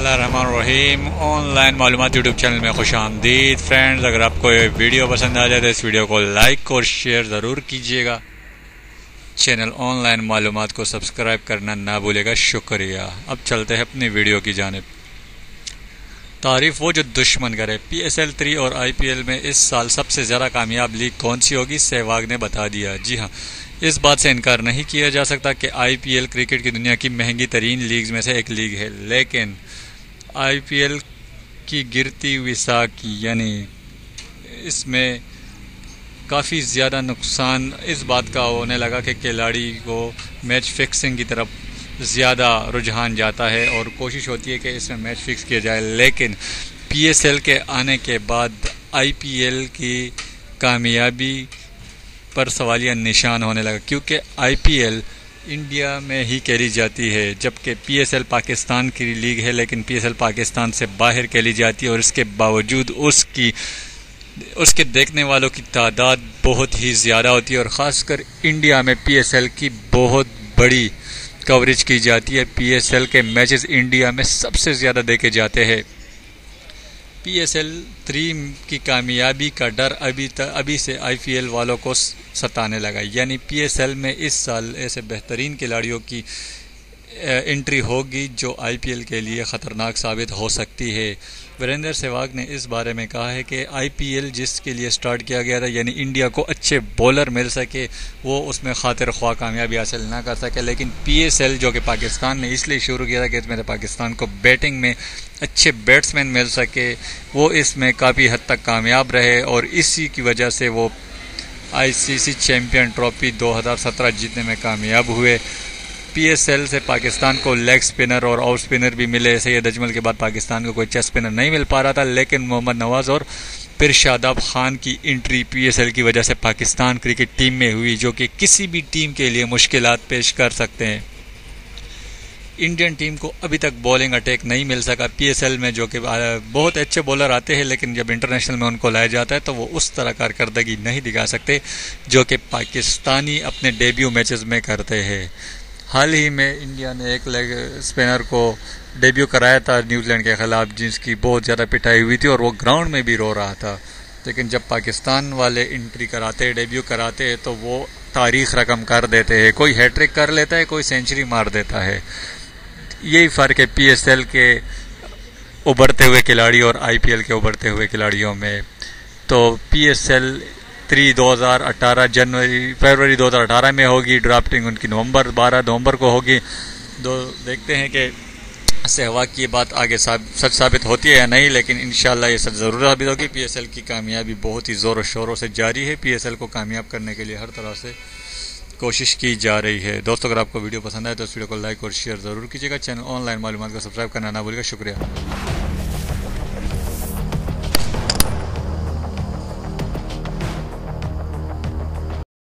बिस्मिल्लाहिर्रहमानिर्रहीम। ऑनलाइन मालूमात YouTube channel में खुश आमदीद फ्रेंड्स। अगर आपको ये वीडियो पसंद आ जाए तो इस वीडियो को लाइक और शेयर ज़रूर कीजिएगा। चैनल ऑनलाइन मालूमात को सब्सक्राइब करना ना भूलेगा। शुक्रिया। अब चलते हैं अपनी वीडियो की जानिब। तारीफ वो जो दुश्मन करे। PSL 3 और IPL में इस साल सबसे ज़्यादा कामयाब लीग कौन सी होगी, सहवाग ने बता दिया। जी हाँ, इस बात से इनकार नहीं किया जा सकता कि IPL क्रिकेट की दुनिया की महंगी तरीन लीग्स में से एक लीग है, लेकिन IPL की गिरती हुई साख यानी इसमें काफ़ी ज़्यादा नुकसान इस बात का होने लगा कि खिलाड़ी को मैच फिक्सिंग की तरफ ज़्यादा रुझान जाता है और कोशिश होती है कि इसमें मैच फिक्स किया जाए, लेकिन PSL के आने के बाद IPL की कामयाबी पर सवालिया निशान होने लगा, क्योंकि IPL इंडिया में ही खेली जाती है जबकि PSL पाकिस्तान की लीग है, लेकिन PSL पाकिस्तान से बाहर खेली जाती है और इसके बावजूद उसके देखने वालों की तादाद बहुत ही ज़्यादा होती है और ख़ासकर इंडिया में PSL की बहुत बड़ी कवरेज की जाती है। PSL के मैचेस इंडिया में सबसे ज़्यादा देखे जाते हैं। PSL 3 की कामयाबी का डर अभी से IPL वालों को सताने लगा, यानी PSL में इस साल ऐसे बेहतरीन खिलाड़ियों की एंट्री होगी जो IPL के लिए ख़तरनाक साबित हो सकती है। वीरेंद्र सहवाग ने इस बारे में कहा है कि IPL जिसके लिए स्टार्ट किया गया था, यानी इंडिया को अच्छे बॉलर मिल सके, वो उसमें खातिर ख्वाह कामयाबी हासिल ना कर सके, लेकिन PSL जो कि पाकिस्तान ने इसलिए शुरू किया था कि इसमें पाकिस्तान को बैटिंग में अच्छे बैट्समैन मिल सके, वो इसमें काफ़ी हद तक कामयाब रहे और इसी की वजह से वो ICC चैम्पियन ट्रॉफी 2017 जीतने में कामयाब हुए। PSL से पाकिस्तान को लेग स्पिनर और ऑफ स्पिनर भी मिले। सैयद अजमल के बाद पाकिस्तान को कोई चेस स्पिनर नहीं मिल पा रहा था, लेकिन मोहम्मद नवाज और फिर शादाब खान की एंट्री PSL की वजह से पाकिस्तान क्रिकेट टीम में हुई, जो कि किसी भी टीम के लिए मुश्किलात पेश कर सकते हैं। इंडियन टीम को अभी तक बॉलिंग अटैक नहीं मिल सका PSL में, जो कि बहुत अच्छे बॉलर आते हैं, लेकिन जब इंटरनेशनल में उनको लाया जाता है तो वो उस तरह कारकर्दगी नहीं दिखा सकते जो कि पाकिस्तानी अपने डेब्यू मैचेस में करते हैं। हाल ही में इंडिया ने एक लेग स्पिनर को डेब्यू कराया था न्यूजीलैंड के ख़िलाफ़, जिसकी बहुत ज़्यादा पिटाई हुई थी और वो ग्राउंड में भी रो रहा था, लेकिन जब पाकिस्तान वाले एंट्री कराते हैं, डेब्यू कराते हैं, तो वो तारीख़ रकम कर देते हैं। कोई हैट्रिक कर लेता है, कोई सेंचुरी मार देता है। यही फ़र्क है PSL के उभरते हुए खिलाड़ी और IPL के उभरते हुए खिलाड़ियों में। तो PSL 3 2018 फरवरी 2018 में होगी, ड्राफ्टिंग उनकी 12 नवंबर को होगी। देखते हैं कि सहवाग की बात आगे सच साबित होती है या नहीं, लेकिन इंशाल्लाह ये सच ज़रूर साबित होगी। PSL की कामयाबी बहुत ही ज़ोरों शोरों से जारी है। PSL को कामयाब करने के लिए हर तरह से कोशिश की जा रही है। दोस्तों, अगर आपको वीडियो पसंद आए तो इस वीडियो को लाइक और शेयर ज़रूर कीजिएगा। चैनल ऑनलाइन मालूमात को सब्सक्राइब करना ना भूलिएगा। शुक्रिया।